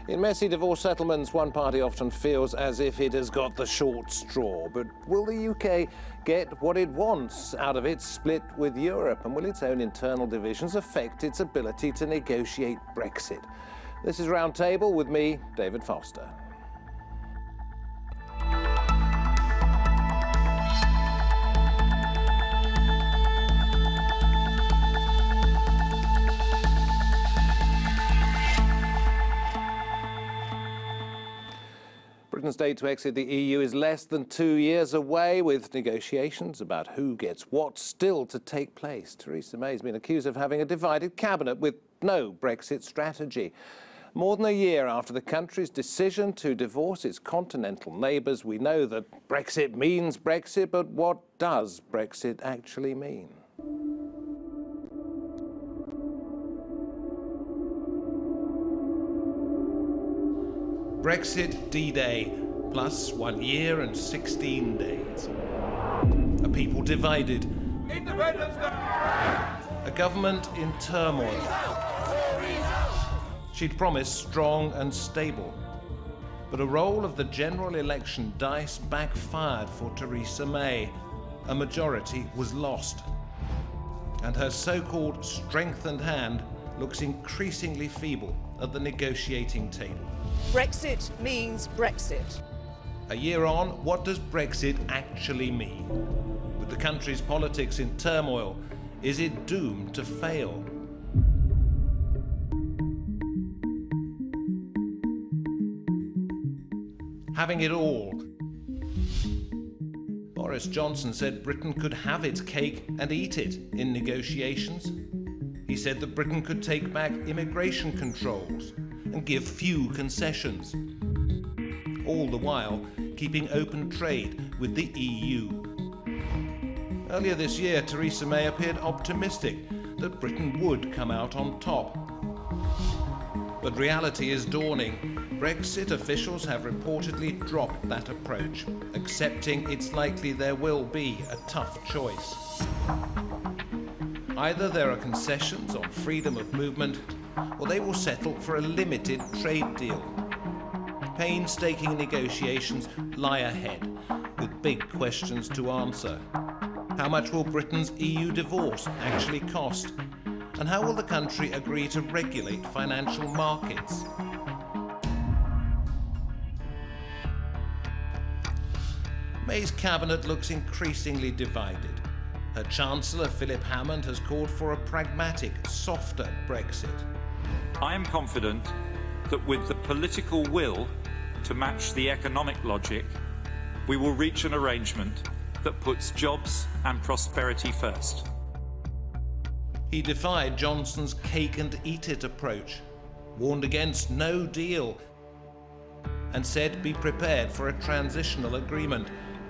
In messy divorce settlements, one party often feels as if it has got the short straw. But will the UK get what it wants out of its split with Europe? And will its own internal divisions affect its ability to negotiate Brexit? This is Roundtable with me, David Foster. Britain's date to exit the EU is less than 2 years away, with negotiations about who gets what still to take place. Theresa May has been accused of having a divided cabinet with no Brexit strategy. More than a year after the country's decision to divorce its continental neighbours, we know that Brexit means Brexit, but what does Brexit actually mean? Brexit D-Day, plus 1 year and 16 days. A people divided. Independence Day! A government in turmoil. She'd promised strong and stable. But a roll of the general election dice backfired for Theresa May. A majority was lost. And her so-called strengthened hand looks increasingly feeble at the negotiating table. Brexit means Brexit. A year on, what does Brexit actually mean? With the country's politics in turmoil, is it doomed to fail? Having it all. Boris Johnson said Britain could have its cake and eat it in negotiations. He said that Britain could take back immigration controls and give few concessions, all the while keeping open trade with the EU. Earlier this year, Theresa May appeared optimistic that Britain would come out on top. But reality is dawning. Brexit officials have reportedly dropped that approach, accepting it's likely there will be a tough choice. Either there are concessions on freedom of movement, or they will settle for a limited trade deal. Painstaking negotiations lie ahead, with big questions to answer. How much will Britain's EU divorce actually cost? And how will the country agree to regulate financial markets? May's cabinet looks increasingly divided. Her Chancellor, Philip Hammond, has called for a pragmatic, softer Brexit. I am confident that with the political will to match the economic logic, we will reach an arrangement that puts jobs and prosperity first. He defied Johnson's cake-and-eat-it approach, warned against no deal, and said be prepared for a transitional agreement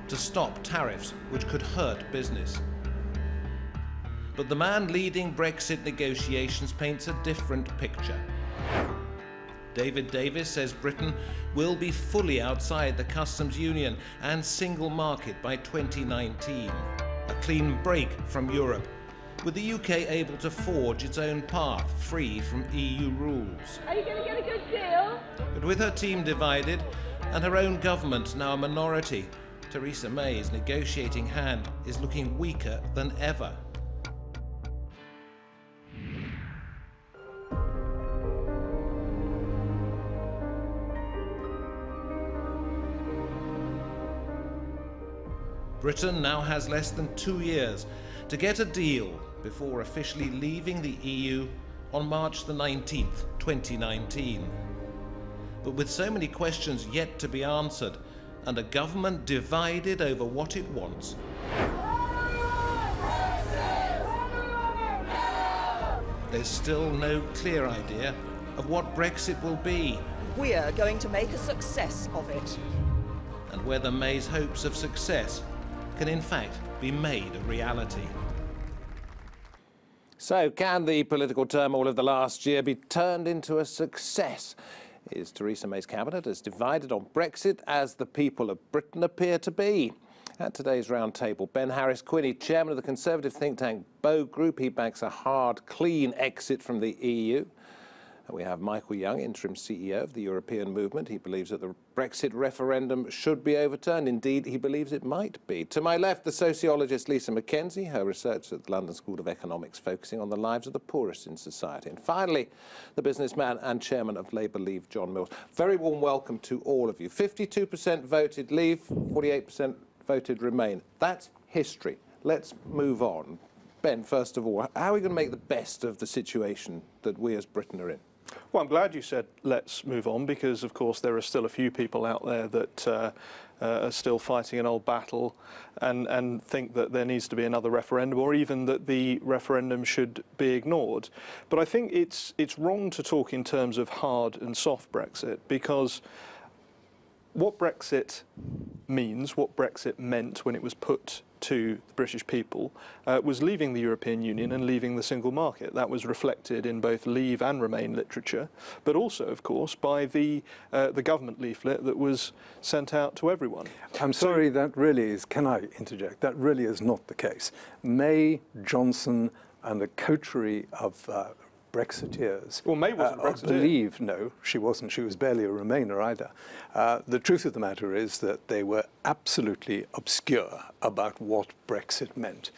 to stop tariffs which could hurt business. But the man leading Brexit negotiations paints a different picture. David Davis says Britain will be fully outside the customs union and single market by 2019. A clean break from Europe, with the UK able to forge its own path free from EU rules. Are you going to get a good deal? But with her team divided and her own government now a minority, Theresa May's negotiating hand is looking weaker than ever. Britain now has less than 2 years to get a deal before officially leaving the EU on March the 19th, 2019. But with so many questions yet to be answered and a government divided over what it wants, there's still no clear idea of what Brexit will be. We're going to make a success of it. And whether May's hopes of success can in fact be made a reality. So, can the political turmoil of the last year be turned into a success? Is Theresa May's cabinet as divided on Brexit as the people of Britain appear to be? At today's Roundtable, Ben Harris-Quinney, chairman of the Conservative think tank Bow Group, he backs a hard, clean exit from the EU. We have Michael Young, interim CEO of the European Movement. He believes that the Brexit referendum should be overturned. Indeed, he believes it might be. To my left, the sociologist Lisa McKenzie, her research at the London School of Economics focusing on the lives of the poorest in society. And finally, the businessman and chairman of Labour Leave, John Mills. Very warm welcome to all of you. 52% voted Leave, 48% voted Remain. That's history. Let's move on. Ben, first of all, how are we going to make the best of the situation that we as Britain are in? Well, I'm glad you said let's move on, because, of course, there are still a few people out there that are still fighting an old battle and think that there needs to be another referendum, or even that the referendum should be ignored. But I think it's wrong to talk in terms of hard and soft Brexit, because what Brexit means, what Brexit meant when it was put to the British people, was leaving the European Union and leaving the single market. That was reflected in both Leave and Remain literature, but also, of course, by the government leaflet that was sent out to everyone. I'm sorry, that really is, can I interject? That really is not the case. May, Johnson, and a coterie of Brexiteers. Well, May wasn't a Brexiteer. Leave, no, she wasn't. She was barely a Remainer either. The truth of the matter is that they were absolutely obscure about what Brexit meant.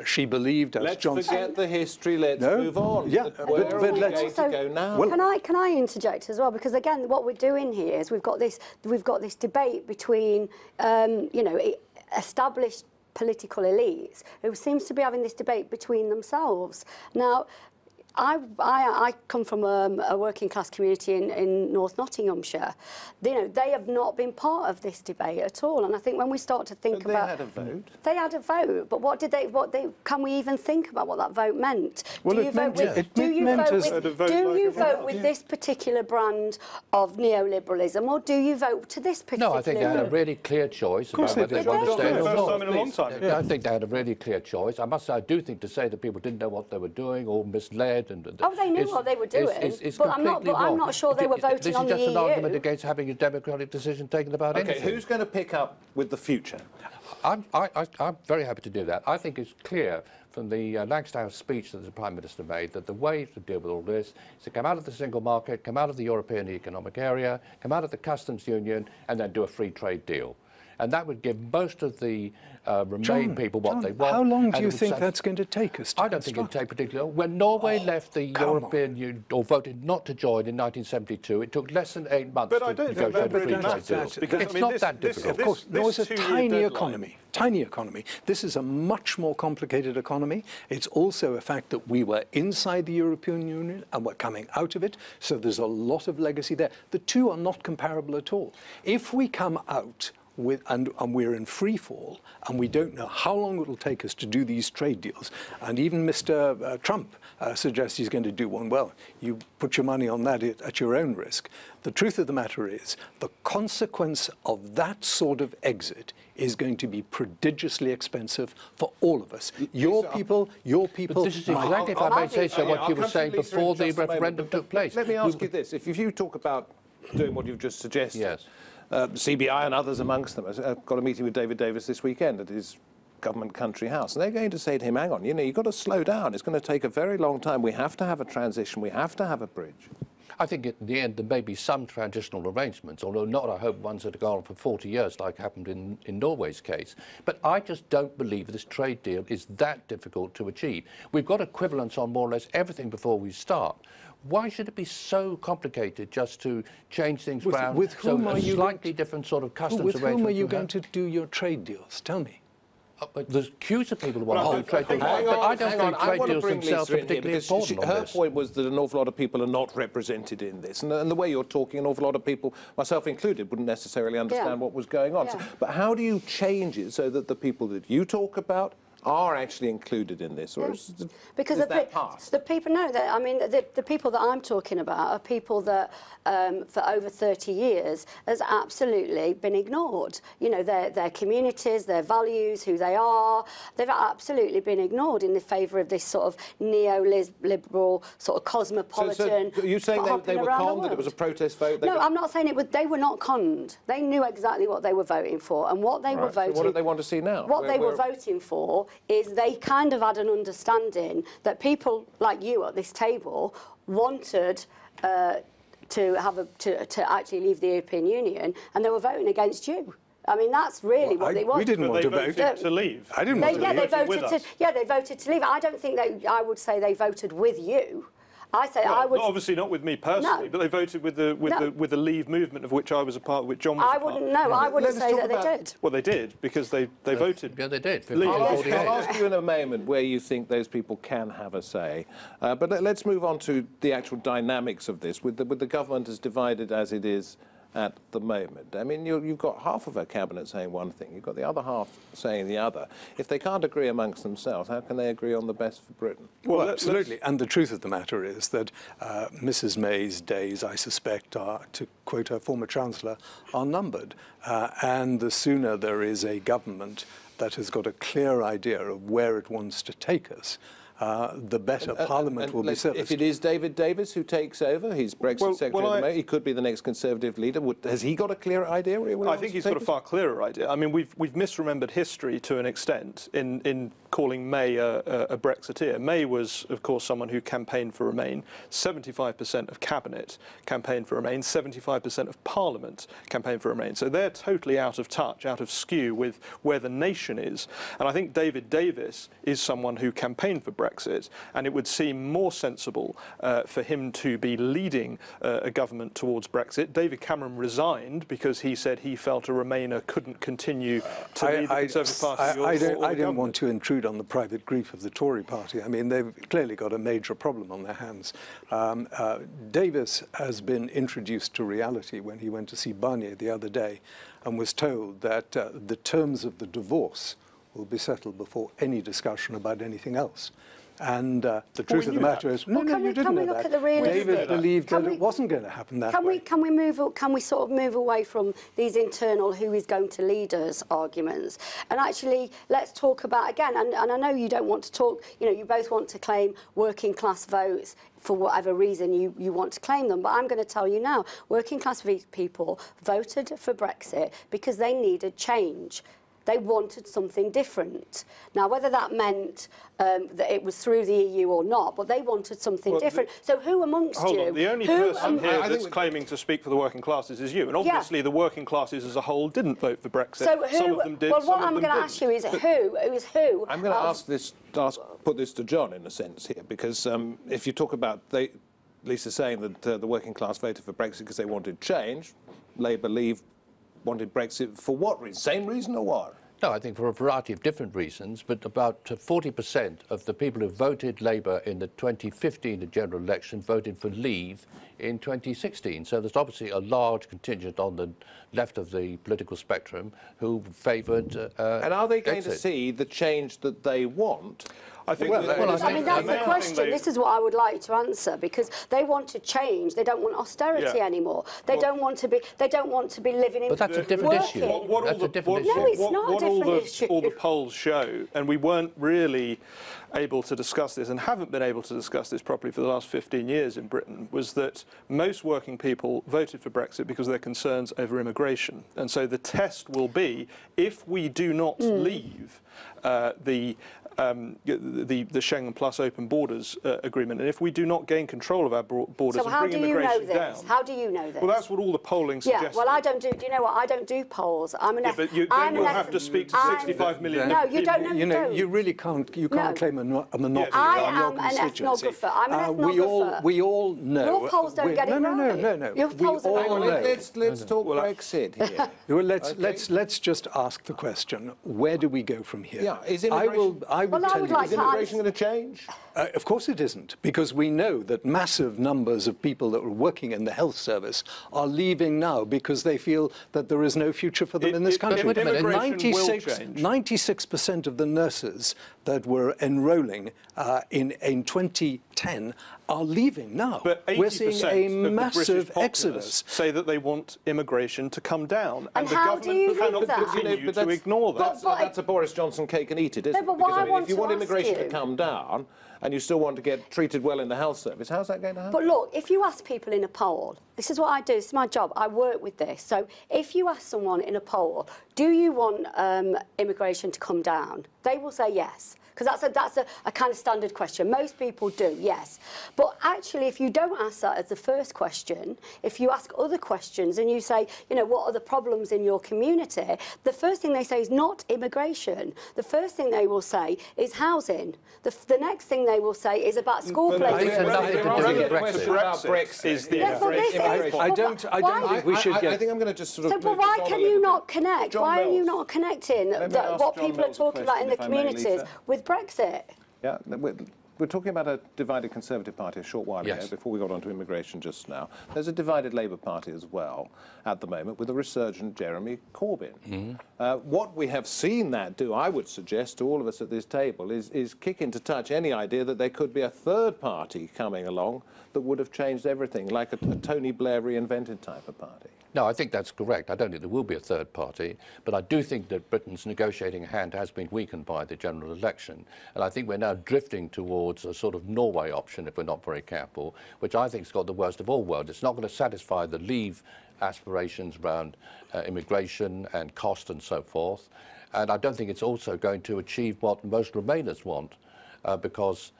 She believed, as Johnson... Let's forget the history, let's move on. Yeah, Where are we let's going to go now? Well, can I interject as well? Because again, what we're doing here is we've got this debate between you know, established political elites who seems to be having this debate between themselves. Now, I come from a working class community in North Nottinghamshire. You know, they have not been part of this debate at all. And I think when we start to think about... They had a vote. They had a vote, but what did they... Can we even think about what that vote meant? Well, do you vote with this particular brand of neoliberalism, or do you vote to this particular... No, I think they had a really clear choice about whether they wanted to stay or not. First time in a long time. I think they had a really clear choice. I must say, I do think to say that people didn't know what they were doing or misled... they knew what they were doing, but I'm not sure they were voting on the EU. This is just an argument against having a democratic decision taken about anything. Okay, who's going to pick up with the future? I'm very happy to do that. I think it's clear from the Lansdowne speech that the Prime Minister made that the way to deal with all this is to come out of the single market, come out of the European Economic Area, come out of the customs union, and then do a free trade deal. And that would give most of the Remain people what they want. How long do you think that's going to take us to I don't think it would take particularly long. When Norway left the European Union, or voted not to join in 1972, it took less than 8 months to negotiate a free trade deal. Because, it's not that difficult. Of course, Norway's a tiny economy. Tiny economy. This is a much more complicated economy. It's also a fact that we were inside the European Union and we're coming out of it, so there's a lot of legacy there. The two are not comparable at all. If we come out and we're in free fall, and we don't know how long it will take us to do these trade deals. And even Mr. Trump suggests he's going to do one. Well, you put your money on that at your own risk. The truth of the matter is, the consequence of that sort of exit is going to be prodigiously expensive for all of us. Your people. But this is exactly, if I may say so, what you were saying before the referendum took place. Let me ask you this: if you talk about doing what you've just suggested. Yes. CBI and others amongst them. I've got a meeting with David Davis this weekend at his government country house, and they're going to say to him, hang on, you know, you've got to slow down. It's going to take a very long time. We have to have a transition. We have to have a bridge. I think in the end there may be some transitional arrangements, although not, I hope, ones that have gone on for 40 years like happened in Norway's case. But I just don't believe this trade deal is that difficult to achieve. We've got equivalence on more or less everything before we start. Why should it be so complicated just to change things around? With whom are you slightly different sort of customs arrangement? With whom are you going to do your trade deals? Tell me. There's queues of people who want to do trade deals, but I don't think trade deals themselves are particularly important on this. Her point was that an awful lot of people are not represented in this, and the way you're talking, an awful lot of people, myself included, wouldn't necessarily understand what was going on. So, but how do you change it so that the people that you talk about are actually included in this, or is that past? The people know that. I mean, the people that I'm talking about are people that, for over 30 years, has absolutely been ignored. You know, their communities, their values, who they are, they've absolutely been ignored in the favour of this sort of neoliberal, sort of cosmopolitan. So are you saying they were conned, that it was a protest vote? No, I'm not saying it was. They were not conned. They knew exactly what they were voting for, and what they were voting. So what do they want to see now? What they were voting for is they kind of had an understanding that people like you at this table wanted to actually leave the European Union, and they were voting against you. I mean, that's really what they want. We didn't want to vote to leave. I didn't want to leave. They voted to leave. I don't think I would say they voted with you. I would. Obviously not with me personally, but they voted with the Leave movement, of which I was a part, which John was a part. I wouldn't say that they did. Well, they did, because they voted. Yeah, they did. I'll ask you in a moment where you think those people can have a say. But let's move on to the actual dynamics of this, with the government as divided as it is at the moment. I mean, you've got half of a cabinet saying one thing, you've got the other half saying the other. If they can't agree amongst themselves, how can they agree on the best for Britain? Well, absolutely. And the truth of the matter is that Mrs. May's days, I suspect, are, to quote her former Chancellor, are numbered. And the sooner there is a government that has got a clear idea of where it wants to take us, the better Parliament will be serviced. If it is David Davis who takes over, he's Brexit Secretary of the May, he could be the next Conservative leader. Has he got a clear idea? I think he's got a far clearer idea. I mean, we've misremembered history to an extent in calling May a Brexiteer. May was, of course, someone who campaigned for Remain. 75% of Cabinet campaigned for Remain. 75% of Parliament campaigned for Remain. So they're totally out of touch, out of skew with where the nation is. And I think David Davis is someone who campaigned for Brexit, and it would seem more sensible for him to be leading a government towards Brexit. David Cameron resigned because he said he felt a Remainer couldn't continue to lead the Conservative Party. I don't want to intrude on the private grief of the Tory party. I mean, they've clearly got a major problem on their hands. Davis has been introduced to reality when he went to see Barnier the other day and was told that the terms of the divorce will be settled before any discussion about anything else. And the truth of the matter is, you didn't know that. David believed that it wasn't going to happen that way. Can we sort of move away from these internal who is going to lead us arguments, and actually let's talk about, again, and I know you don't want to talk, you both want to claim working class votes for whatever reason you want to claim them, but I'm going to tell you now, working class people voted for Brexit because they needed change. They wanted something different. Now, whether that meant that it was through the EU or not, but they wanted something different. So who amongst you... Hold on, the only person here that's claiming to speak for the working classes is you. And obviously the working classes as a whole didn't vote for Brexit. So who, some of them did, well, some what of I'm them going to didn't. ask you is who? I'm going to put this to John in a sense here, because if you talk about Lisa saying that the working class voted for Brexit because they wanted change, Labour Leave wanted Brexit for what reason? Same reason or what? No, I think for a variety of different reasons, but about 40% of the people who voted Labour in the 2015 general election voted for Leave in 2016. So there's obviously a large contingent on the left of the political spectrum who favoured and are they going exit. to see the change that they want? I think I mean, that's the question. This is what I would like to answer, because they want to change. They don't want austerity anymore. They don't want to be. They don't want to be living in. But that's a different issue. That's a different issue. No, it's not a different issue. All the polls show, and we weren't really able to discuss this, and haven't been able to discuss this properly for the last 15 years in Britain, was that most working people voted for Brexit because of their concerns over immigration. And so the test will be, if we do not leave the Schengen Plus open borders agreement, and if we do not gain control of our borders and bring immigration down. How do you know this? Well, that's what all the polling suggests. Yeah, well, I don't do. Do you know what? I don't do polls. I'm an. But you'll have to speak to 65 million. No, you don't. You really can't. You can't claim a monopoly I on your am an constituency. ethnographer. I'm an ethnographer. We all know. Your polls don't get it right. No. Your polls don't all know. Let's talk Brexit here. Well, let's just ask the question: where do we go from here? Yeah, is immigration? I will tell you. Is immigration going to change? Of course it isn't, because we know that massive numbers of people that were working in the health service are leaving now because they feel that there is no future for them in this country. 96% of the nurses that were enrolling in 2010 are leaving now. But 80% we're seeing a massive of the exodus. Say that they want immigration to come down, and the how do you government cannot think that? continue to ignore that. That's a Boris Johnson cake and eat it, isn't it? but what Because, I want if you to want ask immigration you- to come down and you still want to get treated well in the health service, how's that going to happen? But look, if you ask people in a poll, this is what I do, it's my job, I work with this. So if you ask someone in a poll, do you want immigration to come down? They will say yes, Because that's a kind of standard question. Most people do, yes. But actually, if you don't ask that as the first question, if you ask other questions and you say, you know, what are the problems in your community, the first thing they say is not immigration. The first thing they will say is housing. The next thing they will say is about school places. Brexit is the I don't think we should get... I think I'm going to just sort of... So, but why can you not connect? Why are you not connecting what people are talking about in the communities with Brexit? Yeah, we're talking about a divided Conservative Party a short while ago, before we got onto immigration just now. There's a divided Labour Party as well at the moment with a resurgent Jeremy Corbyn. What we have seen that do, I would suggest to all of us at this table, is kick into touch any idea that there could be a third party coming along that would have changed everything, like a Tony Blair reinvented type of party. No, I think that's correct. I don't think there will be a third party, but I do think that Britain's negotiating hand has been weakened by the general election. And I think we're now drifting towards a sort of Norway option, if we're not very careful, which I think has got the worst of all worlds. It's not going to satisfy the Leave aspirations around immigration and cost and so forth. And I don't think it's also going to achieve what most Remainers want, because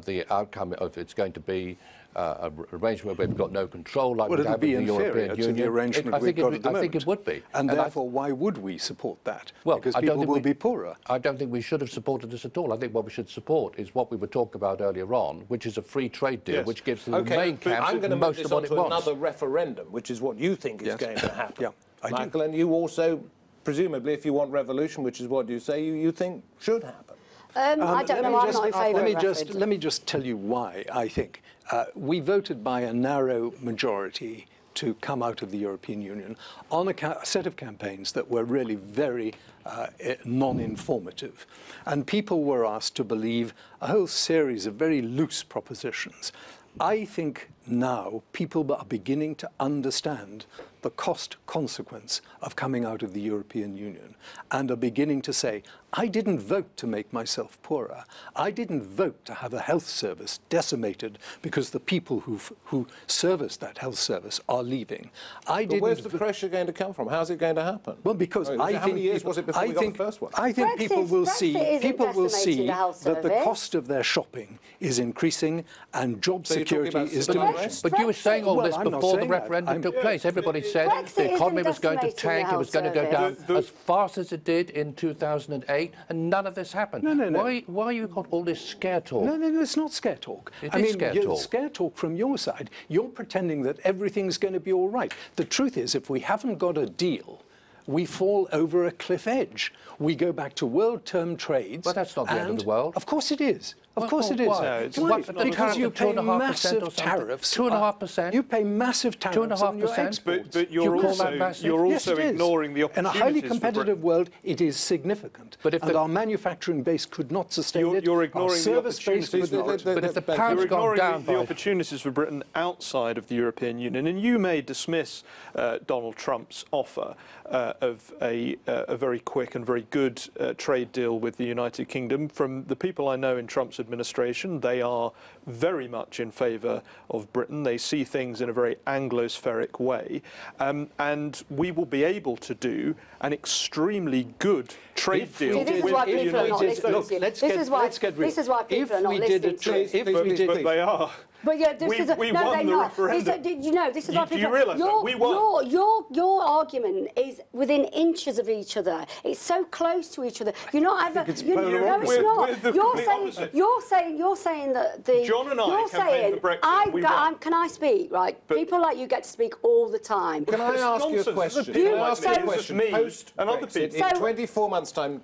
the outcome of it's going to be an arrangement where we've got no control, like we have in the European Union. The arrangement we've got at the moment. I think it would be. And therefore, why would we support that? Well, because people will be poorer. I don't think we should have supported this at all. I think what we should support is what we were talking about earlier on, which is a free trade deal, which gives the main camp most of what it wants. Another referendum, which is what you think is going to happen. I Michael, and you also, presumably, if you want revolution, which is what you say you think should happen. I don't know. I'm not in favour of referendum. Let me just tell you why I think. We voted by a narrow majority to come out of the European Union on a set of campaigns that were really very non-informative. And people were asked to believe a whole series of very loose propositions. I think now people are beginning to understand the cost consequence of coming out of the European Union and are beginning to say, I didn't vote to make myself poorer. I didn't vote to have a health service decimated because the people who service that health service are leaving. But where's the pressure going to come from? How's it going to happen? Well, because how many years was it before we got the first one? I think people will see that the cost of their shopping is increasing and job security is diminishing. But you were saying all this before the referendum took place. Everybody said the economy was going to tank, it was going to go down as fast as it did in 2008, and none of this happened. No. Why you got all this scare talk? No, it's not scare talk. It is scare talk. Scare talk from your side. You're pretending that everything's going to be all right. The truth is, if we haven't got a deal, we fall over a cliff edge. We go back to world-term trades. But that's not the end of the world. Of course it is. Of course it is. Why? Because you pay massive tariffs. 2.5%. You pay massive tariffs on your exports. But you're also ignoring the opportunities. In a highly competitive world, it is significant. But if our manufacturing base could not sustain it. You're ignoring our service base would not. But if the pound's gone down the opportunities for Britain outside of the European Union, and you may dismiss Donald Trump's offer of a very quick and very good trade deal with the United Kingdom. From the people I know in Trump's administration, they are very much in favour of Britain. They see things in a very Anglospheric way, and we will be able to do an extremely good trade deal with the United States. This is why people are not listening to you. But they are. But yeah, we won the referendum. This is why people. Do you realise that? We won. Your argument is within inches of each other. It's so close to each other. You're not ever. No, it's not. You're saying that the. John and I campaigned for Brexit. We won. Can I speak? Right. But people like you get to speak all the time. Can I ask you a question? In 24 months' time,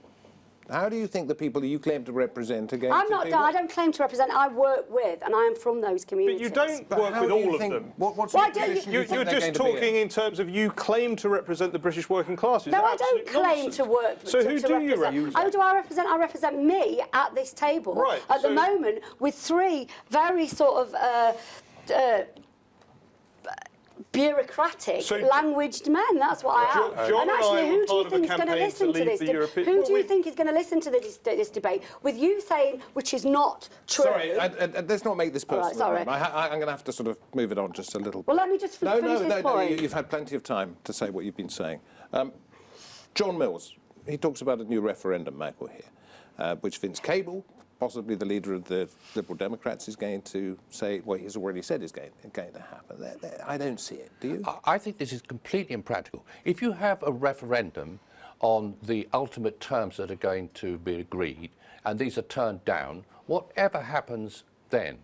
how do you think the people you claim to represent are going to be? I don't claim to represent. I work with, and I am from those communities. But you don't work with all of them. What's your position? You're just talking in terms of you claim to represent the British working classes. No, I don't claim to work. So who do you represent? Who do I represent? I represent me at this table at the moment with three very sort of bureaucratic, languaged men. That's what I am. John and actually, who do you think is going to listen to this? Who do you think is going to listen to this debate? With you saying, which is not true. Sorry, let's not make this personal. Right, sorry. I'm going to have to sort of move it on just a little bit. Well, let me just finish this point. No, you've had plenty of time to say what you've been saying. John Mills, he talks about a new referendum, Michael, here, which Vince Cable possibly the leader of the Liberal Democrats is going to say, well, he's already said it's going to happen. I don't see it. Do you? I think this is completely impractical. If you have a referendum on the ultimate terms that are going to be agreed, and these are turned down, whatever happens then?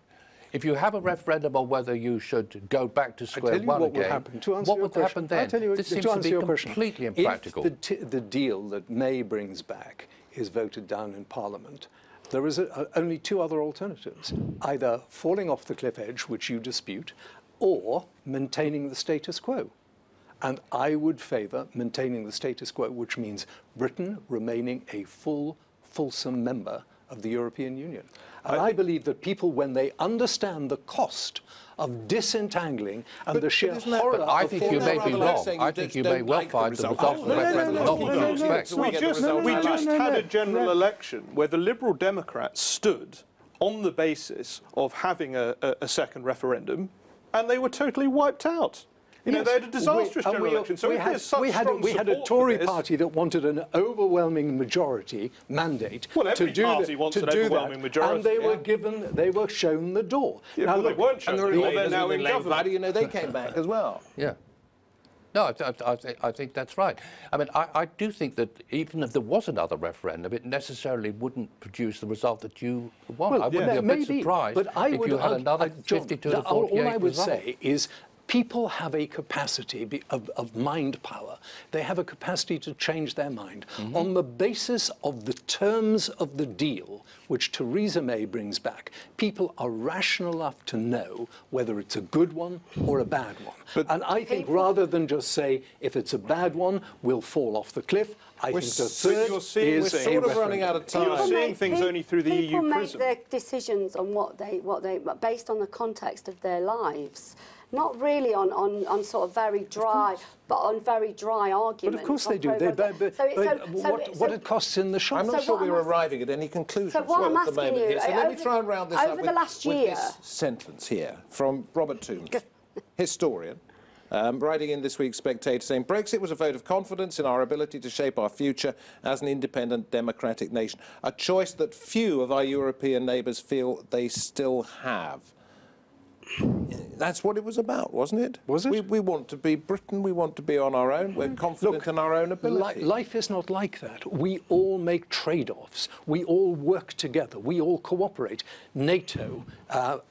If you have a referendum on whether you should go back to square one again, what would happen then? This seems to be completely impractical. If the deal that May brings back is voted down in Parliament, there is only two other alternatives: either falling off the cliff edge, which you dispute, or maintaining the status quo. And I would favour maintaining the status quo, which means Britain remaining a fulsome member of the European Union. And I believe that people, when they understand the cost of disentangling and the sheer horror but I think you may be wrong. I think you may well find the result of the referendum not what you expect. We just had a general election where the Liberal Democrats stood on the basis of having a second referendum, and they were totally wiped out. You know, they had a disastrous general election. So we had a Tory party that wanted an overwhelming majority mandate to do that, and they were shown the door. Yeah, now, they weren't shown the door. They're now in government. You know, they came back as well. Yeah. No, I think that's right. I mean, I do think that even if there was another referendum, it necessarily wouldn't produce the result that you want. Well, I would be a bit surprised if you had another 52 to 48 all I would result. say is people have a capacity of mind power. They have a capacity to change their mind on the basis of the terms of the deal, which Theresa May brings back. People are rational enough to know whether it's a good one or a bad one. And I think rather than just say, if it's a bad one, we'll fall off the cliff, I think the third we're sort of running out of time. You're seeing things only through the EU prism. People make their decisions on what they based on the context of their lives. Not really on sort of very dry, but on very dry arguments. But of course they do. What it costs in the shop. I'm not sure we're arriving at any conclusions at the moment here. So let me try and round this up with this sentence here from Robert Toombs, historian, writing in this week's Spectator, saying, Brexit was a vote of confidence in our ability to shape our future as an independent democratic nation, a choice that few of our European neighbours feel they still have. That's what it was about, wasn't it? Was it? We want to be Britain, we want to be on our own, we're confident in our own ability. Life is not like that. We all make trade-offs. We all work together. We all cooperate. NATO,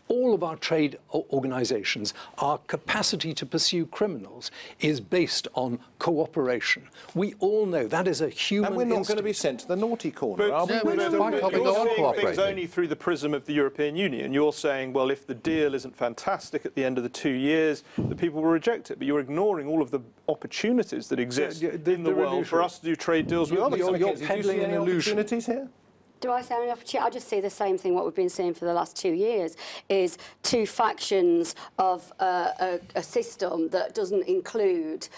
all of our trade organisations, our capacity to pursue criminals is based on cooperation. We all know that is a human instinct. And we're not going to be sent to the naughty corner, are we? You're seeing things only through the prism of the European Union. You're saying, well, if the deal isn't fantastic at the end of the 2 years, the people will reject it. But you're ignoring all of the opportunities that exist in the world for us to do trade deals with other countries. You're peddling an illusion. Opportunities here? Do I say any opportunity? I just see the same thing what we've been seeing for the last 2 years, is two factions of a system that doesn't include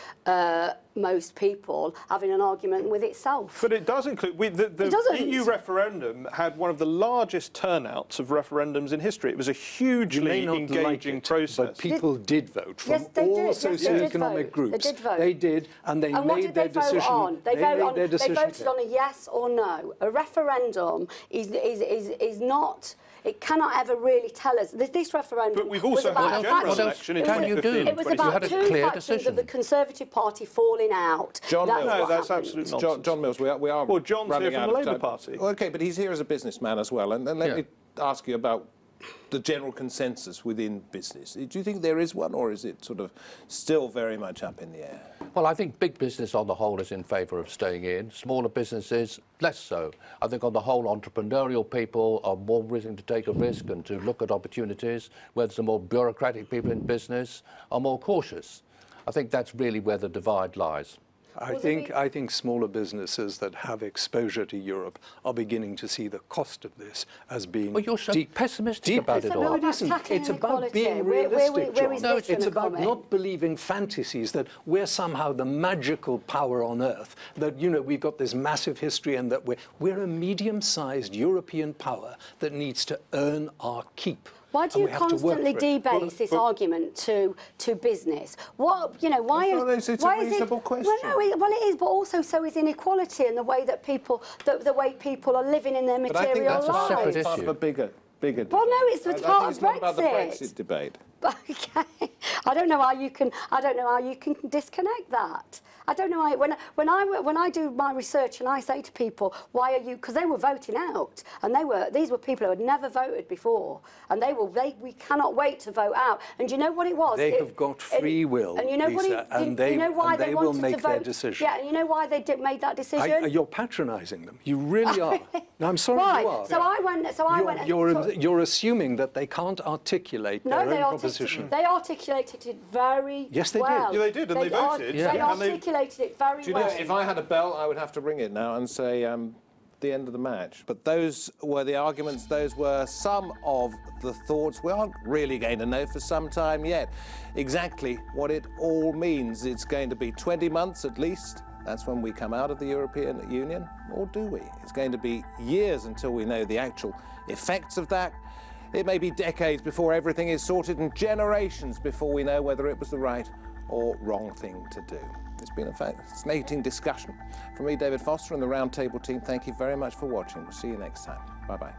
most people having an argument with itself. But it does include... The EU referendum had one of the largest turnouts of referendums in history. It was a hugely engaging process. But people did vote from all socioeconomic groups. They did vote. They did, and they made their decision. They voted on a yes or no. A referendum is not... It cannot ever really tell us. This referendum. But we've also had a general election in 2015. It was about two factions of the Conservative Party falling out. That's absolute nonsense. John Mills, we are Well, John's here from the Labour Party. OK, but he's here as a businessman as well. And let me ask you about the general consensus within business. Do you think there is one, or is it sort of still very much up in the air? Well, I think big business on the whole is in favour of staying in. Smaller businesses, less so. I think on the whole, entrepreneurial people are more willing to take a risk and to look at opportunities, whereas the more bureaucratic people in business are more cautious. I think that's really where the divide lies. I think smaller businesses that have exposure to Europe are beginning to see the cost of this as being... Well, you're so pessimistic about it all. No, it isn't. It's about being realistic, John. No, it's about not believing fantasies that we're somehow the magical power on earth, that, you know, we've got this massive history and that we're a medium-sized European power that needs to earn our keep. Why do you constantly debase this argument to business? What, you know, why is it's a reasonable question. Well, no, well, it is, but also so is inequality and the way that people, the way people are living in their material lives. But I think that's part of a bigger. Well, no, it's part of Brexit. It's not about the Brexit debate. Okay, I don't know how you can disconnect that. I don't know how, when I do my research and I say to people, why are you? Because they were voting out, and these were people who had never voted before, and we cannot wait to vote out. And do you know what it was? They have got free will, and you know Lisa, and they will make their decision. Yeah, and you know why they made that decision? You're patronising them. You really are. No, I'm sorry, right. you are. So I went. You're assuming that they can't articulate their own proposition. They articulated it very well. Yes, they did. Yeah, they did, and they voted. They articulated it very well. If I had a bell, I would have to ring it now and say the end of the match. But those were the arguments, those were some of the thoughts. We aren't really going to know for some time yet exactly what it all means. It's going to be 20 months at least. That's when we come out of the European Union, or do we? It's going to be years until we know the actual effects of that. It may be decades before everything is sorted, and generations before we know whether it was the right or wrong thing to do. It's been a fascinating discussion. From me, David Foster, and the Roundtable team, thank you very much for watching. We'll see you next time. Bye-bye.